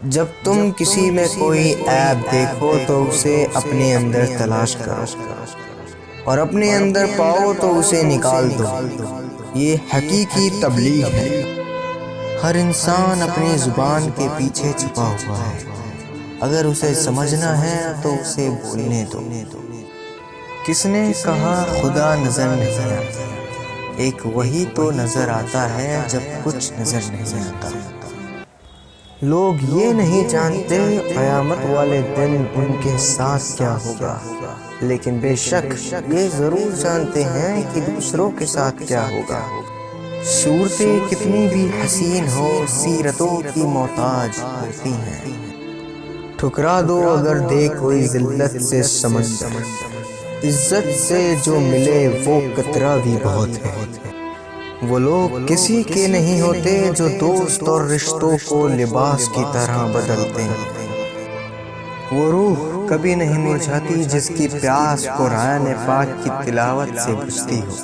جب تم کسی میں کوئی عیب دیکھو تو اسے اپنے اندر تلاش کرو اور اپنے اندر پاؤ تو اسے نکال دو۔ یہ حقیقی تبلیغ ہے۔ ہر انسان اپنی زبان کے پیچھے چھپا ہوا ہے، اگر اسے سمجھنا ہے تو اسے بولنے دو۔ کس نے کہا خدا نظر نہیں آتا؟ ایک وہی تو نظر آتا ہے جب کچھ نظر نہیں آتا۔ لوگ یہ نہیں جانتے قیامت والے دن ان کے ساتھ کیا ہوگا، لیکن بے شک یہ ضرور جانتے ہیں کہ دوسروں کے ساتھ کیا ہوگا۔ صورتیں کتنی بھی حسین ہو سیرتوں کی محتاج ہوتی ہیں۔ ٹھکرا دو اگر دے کوئی ذلت سے سمندر، عزت سے جو ملے وہ قطرہ بھی بہت ہے۔ وہ لوگ کسی کے نہیں ہوتے جو دوست اور رشتوں کو لباس کی طرح بدلتے ہیں۔ وہ روح کبھی نہیں مرجھاتی جس کی پیاس قرآن پاک کی تلاوت سے بجھتی ہو۔